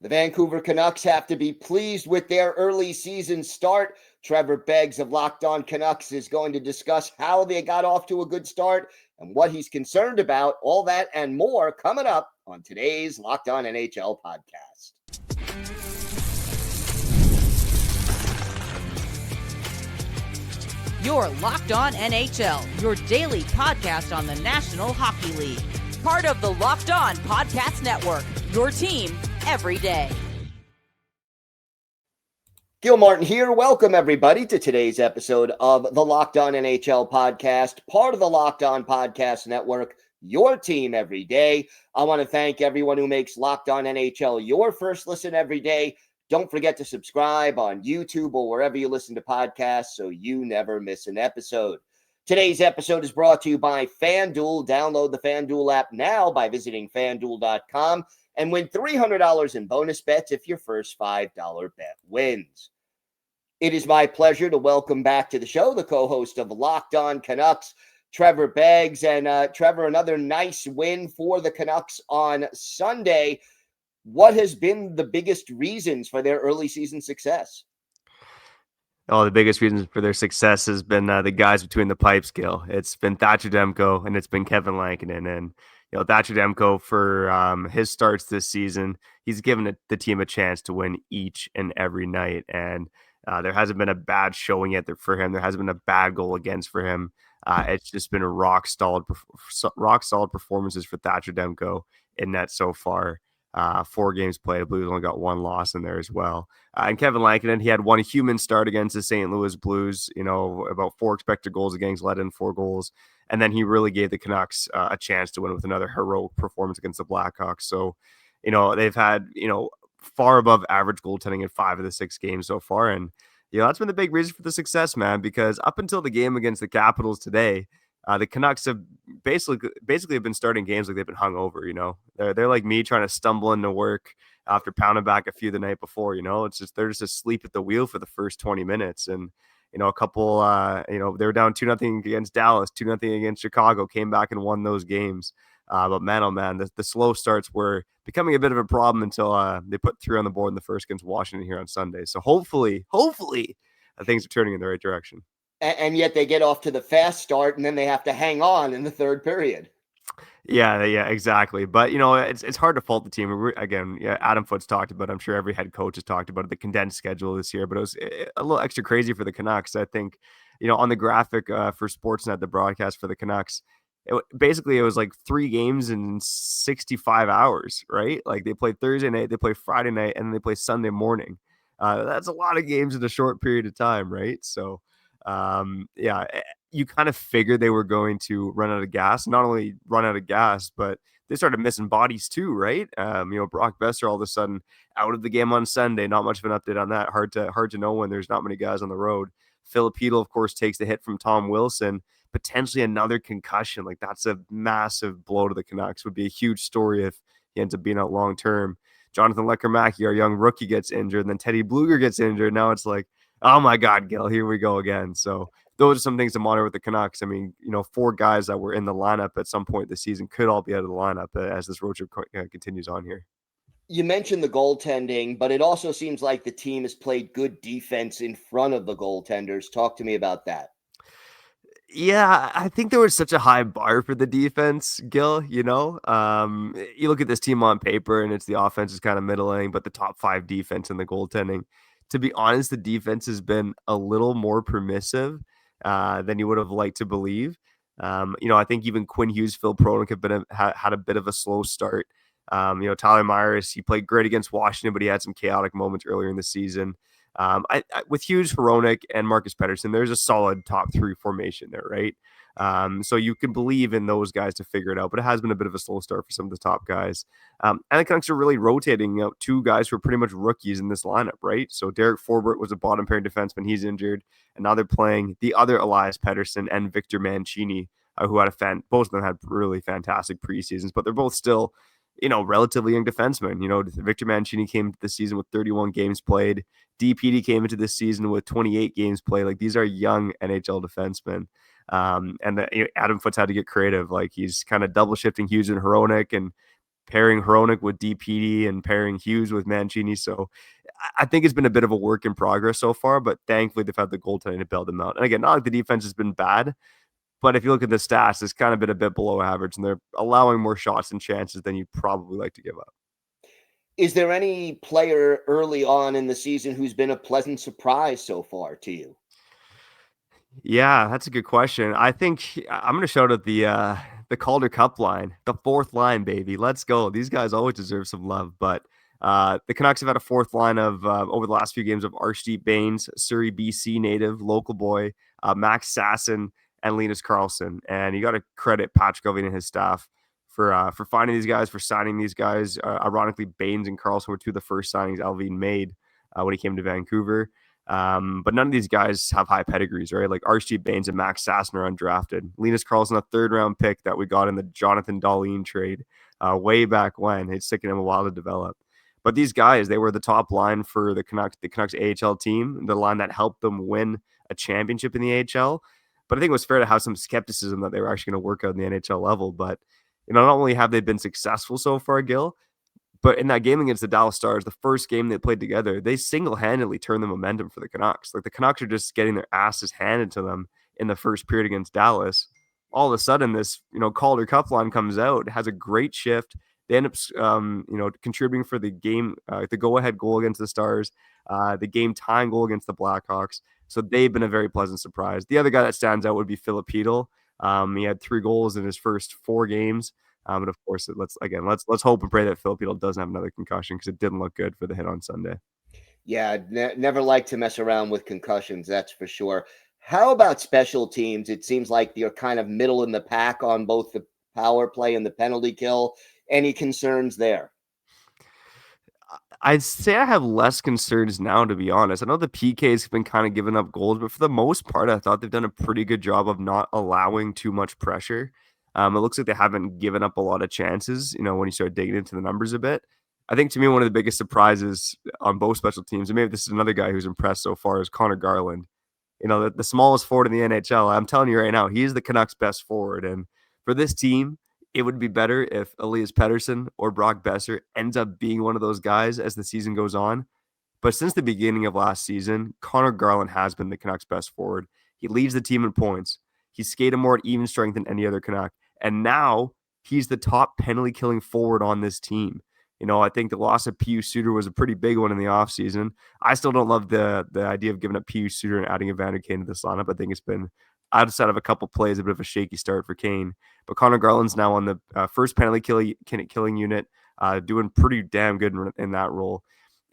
The Vancouver Canucks have to be pleased with their early season start. Trevor Beggs of Locked On Canucks is going to discuss how they got off to a good start and what he's concerned about. All that and more coming up on today's Locked On NHL podcast. You're Locked On NHL, your daily podcast on the National Hockey League. Part of the Locked On Podcast Network, your team every day. Gil Martin here. Welcome, everybody, to today's episode of the Locked On NHL podcast, part of the Locked On Podcast Network, your team every day. I want to thank everyone who makes Locked On NHL your first listen every day. Don't forget to subscribe on YouTube or wherever you listen to podcasts so you never miss an episode. Today's episode is brought to you by FanDuel. Download the FanDuel app now by visiting FanDuel.com and win $300 in bonus bets if your first $5 bet wins. It is my pleasure to welcome back to the show the co-host of Locked On Canucks, Trevor Beggs. And Trevor, another nice win for the Canucks on Sunday. What has been the biggest reasons for their early season success? Oh, the biggest reason for their success has been the guys between the pipes, Gil. It's been Thatcher Demko and it's been Kevin Lankinen. And Thatcher Demko, for his starts this season, he's given the team a chance to win each and every night. And there hasn't been a bad showing yet for him. There hasn't been a bad goal against for him. It's just been a rock solid performances for Thatcher Demko in net so far. 4 games played. I believe he's only got 1 loss in there as well. And Kevin Lankinen, he had 1 human start against the St. Louis Blues, about 4 expected goals against, let in 4 goals. And then he really gave the Canucks a chance to win with another heroic performance against the Blackhawks. So, they've had, far above average goaltending in 5 of the 6 games so far. And, that's been the big reason for the success, man, because up until the game against the Capitals today, the Canucks have basically been starting games like they've been hungover. They're like me trying to stumble into work after pounding back a few the night before. It's just they're just asleep at the wheel for the first 20 minutes, and a couple. They were down 2-0 against Dallas, 2-0 against Chicago, came back and won those games. But man, oh man, the slow starts were becoming a bit of a problem until they put 3 on the board in the first against Washington here on Sunday. So hopefully, things are turning in the right direction. And yet they get off to the fast start, and then they have to hang on in the third period. Yeah, exactly. But, it's hard to fault the team. Again, Adam Foote's talked about it. I'm sure every head coach has talked about it, the condensed schedule this year. But it was a little extra crazy for the Canucks. I think, on the graphic for Sportsnet, the broadcast for the Canucks, it was like 3 games in 65 hours, right? Like they played Thursday night, they play Friday night, and then they play Sunday morning. That's a lot of games in a short period of time, right? So, you kind of figured they were going to run out of gas. Not only run out of gas, but they started missing bodies too, right? Brock Besser all of a sudden out of the game on Sunday. Not much of an update on that. Hard to know when there's not many guys on the road. Filipino, of course, takes the hit from Tom Wilson. Potentially another concussion. Like that's a massive blow to the Canucks. Would be a huge story if he ends up being out long term. Jonathan Lekkerimäki, our young rookie, gets injured, and then Teddy Bluger gets injured. Now it's like, oh my God, Gil, here we go again. So those are some things to monitor with the Canucks. I mean, 4 guys that were in the lineup at some point this season could all be out of the lineup as this road trip continues on here. You mentioned the goaltending, but it also seems like the team has played good defense in front of the goaltenders. Talk to me about that. Yeah, I think there was such a high bar for the defense, Gil, you look at this team on paper and it's the offense is kind of middling, but the top 5 defense and the goaltending. To be honest, the defense has been a little more permissive than you would have liked to believe. I think even Quinn Hughes, Phil Pronik have had a bit of a slow start. Tyler Myers, he played great against Washington, but he had some chaotic moments earlier in the season. With Hughes, Hronek, and Marcus Pettersson, there's a solid top 3 formation there, right? So you can believe in those guys to figure it out, but it has been a bit of a slow start for some of the top guys. And the Canucks are really rotating 2 guys who are pretty much rookies in this lineup, right? So Derek Forbort was a bottom pairing defenseman. He's injured. And now they're playing the other Elias Pettersson and Victor Mancini, who had both of them had really fantastic preseasons, but they're both still, relatively young defensemen. Victor Mancini came into the season with 31 games played. DPD came into this season with 28 games played. Like these are young NHL defensemen. Adam Foote's had to get creative. Like he's kind of double shifting Hughes and Hronek, and pairing Hronik with DPD and pairing Hughes with Mancini. So I think it's been a bit of a work in progress so far, but thankfully they've had the goaltending to bail them out. And again, not like the defense has been bad, but if you look at the stats, it's kind of been a bit below average, and they're allowing more shots and chances than you'd probably like to give up. Is there any player early on in the season who's been a pleasant surprise so far to you? Yeah, that's a good question. I think I'm going to shout out the Calder Cup line, the fourth line, baby. Let's go. These guys always deserve some love, but the Canucks have had a fourth line of over the last few games of Archdeep Baines, Surrey, BC native, local boy, Max Sasson, and Linus Karlsson. And you got to credit Patrick Elving and his staff for finding these guys, for signing these guys. Ironically, Baines and Karlsson were two of the first signings Elving made when he came to Vancouver. But none of these guys have high pedigrees, right? Like Archie Baines and Max Sasson are undrafted. Linus Karlsson, a third-round pick that we got in the Jonathan Dahlin trade way back when. It's taken him a while to develop. But these guys, they were the top line for the Canucks AHL team, the line that helped them win a championship in the AHL. But I think it was fair to have some skepticism that they were actually going to work out in the NHL level. But not only have they been successful so far, Gil, but in that game against the Dallas Stars, the first game they played together, they single-handedly turned the momentum for the Canucks. Like the Canucks are just getting their asses handed to them in the first period against Dallas. All of a sudden, this Calder Cup line comes out, has a great shift. They end up contributing for the game, the go-ahead goal against the Stars, the game-tying goal against the Blackhawks. So they've been a very pleasant surprise. The other guy that stands out would be Philip Hedl. He had 3 goals in his first 4 games. And of course, let's hope and pray that Philip Hedl doesn't have another concussion, because it didn't look good for the hit on Sunday. Yeah, never like to mess around with concussions, that's for sure. How about special teams? It seems like you're kind of middle in the pack on both the power play and the penalty kill. Any concerns there? I'd say I have less concerns now, to be honest. I know the PKs have been kind of giving up goals, but for the most part, I thought they've done a pretty good job of not allowing too much pressure. It looks like they haven't given up a lot of chances, when you start digging into the numbers a bit. I think to me, one of the biggest surprises on both special teams, and maybe this is another guy who's impressed so far, is Connor Garland. The smallest forward in the NHL. I'm telling you right now, he is the Canucks' best forward. And for this team, it would be better if Elias Pettersson or Brock Besser ends up being one of those guys as the season goes on. But since the beginning of last season, Connor Garland has been the Canucks' best forward. He leads the team in points. He's skated more at even strength than any other Canuck. And now he's the top penalty killing forward on this team. I think the loss of Pius Suter was a pretty big one in the offseason. I still don't love the idea of giving up Pius Suter and adding Evander Kane to this lineup. I think it's been, outside of a couple plays, a bit of a shaky start for Kane. But Connor Garland's now on the first penalty killing unit, doing pretty damn good in that role.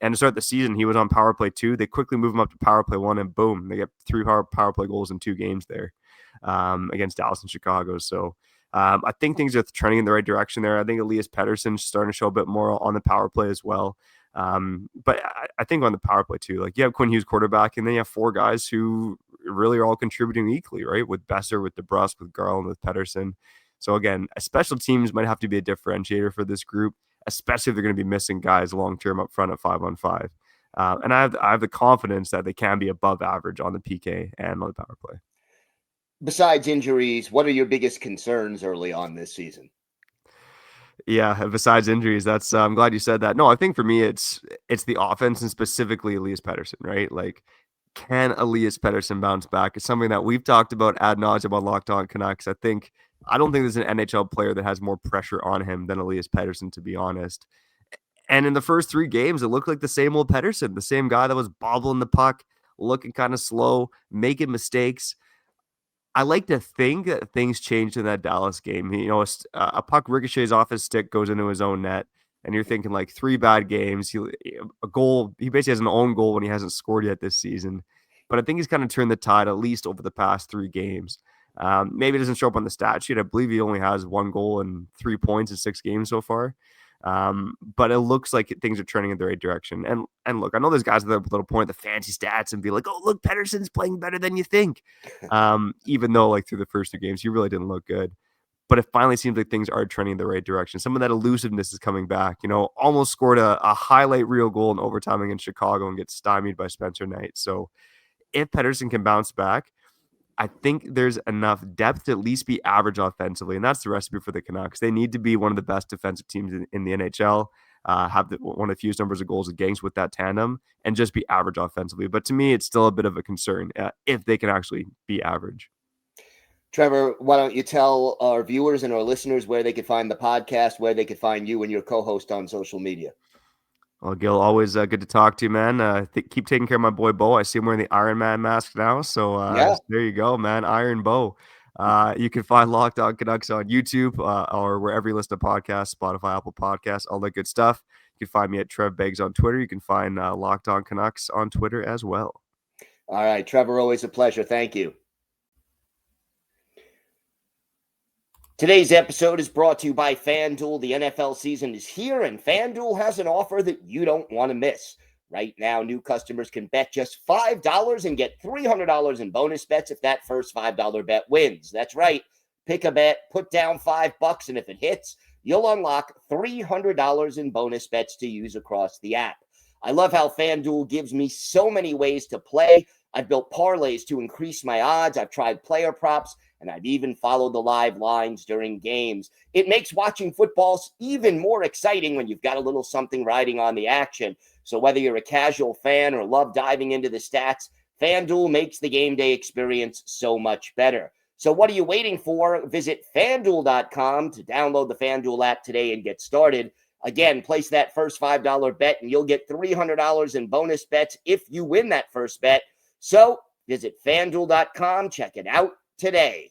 And to start the season, he was on power play 2. They quickly move him up to power play 1, and boom, they get 3 power play goals in 2 games there against Dallas and Chicago. So I think things are trending in the right direction there. I think Elias Pettersson's starting to show a bit more on the power play as well. But I think on the power play too, like you have Quinn Hughes quarterback, and then you have 4 guys who really are all contributing equally, right? With Besser, with DeBrusk, with Garland, with Pettersson. So again, special teams might have to be a differentiator for this group, especially if they're going to be missing guys long-term up front at 5-on-5. And I have the confidence that they can be above average on the PK and on the power play. Besides injuries, what are your biggest concerns early on this season? Yeah, besides injuries, that's I'm glad you said that. No, I think for me it's the offense, and specifically Elias Pettersson, right? Like, can Elias Pettersson bounce back? It's something that we've talked about ad nauseum on Locked On Canucks. I don't think there's an NHL player that has more pressure on him than Elias Pettersson, to be honest. And in the first 3 games, it looked like the same old Pettersson, the same guy that was bobbling the puck, looking kind of slow, making mistakes. I like to think that things changed in that Dallas game. A puck ricochets off his stick, goes into his own net, and you're thinking like 3 bad games. A goal. He basically has an own goal when he hasn't scored yet this season. But I think he's kind of turned the tide, at least over the past 3 games. Maybe it doesn't show up on the stat sheet. I believe he only has 1 goal and 3 points in 6 games so far. But it looks like things are trending in the right direction. And look, I know there's guys that'll point at the fancy stats and be like, "Oh, look, Pettersson's playing better than you think." Even though like through the first 2 games, he really didn't look good. But it finally seems like things are trending in the right direction. Some of that elusiveness is coming back. Almost scored a highlight reel goal in overtime against Chicago and gets stymied by Spencer Knight. So if Pettersson can bounce back, I think there's enough depth to at least be average offensively, and that's the recipe for the Canucks. They need to be one of the best defensive teams in the NHL, have one of the fewest numbers of goals against with that tandem, and just be average offensively. But to me, it's still a bit of a concern if they can actually be average. Trevor, why don't you tell our viewers and our listeners where they could find the podcast, where they could find you and your co-host on social media? Well, Gil, always good to talk to you, man. Keep taking care of my boy Bo. I see him wearing the Iron Man mask now. So there you go, man. Iron Bo. You can find Locked On Canucks on YouTube or wherever you listen to podcasts, Spotify, Apple Podcasts, all that good stuff. You can find me at Trev Beggs on Twitter. You can find Locked On Canucks on Twitter as well. All right, Trevor, always a pleasure. Thank you. Today's episode is brought to you by FanDuel. The NFL season is here, and FanDuel has an offer that you don't want to miss. Right now, new customers can bet just $5 and get $300 in bonus bets if that first $5 bet wins. That's right. Pick a bet, put down $5, and if it hits, you'll unlock $300 in bonus bets to use across the app. I love how FanDuel gives me so many ways to play. I've built parlays to increase my odds. I've tried player props, and I've even followed the live lines during games. It makes watching football even more exciting when you've got a little something riding on the action. So whether you're a casual fan or love diving into the stats, FanDuel makes the game day experience so much better. So what are you waiting for? Visit FanDuel.com to download the FanDuel app today and get started. Again, place that first $5 bet, and you'll get $300 in bonus bets if you win that first bet. So visit FanDuel.com, check it out today.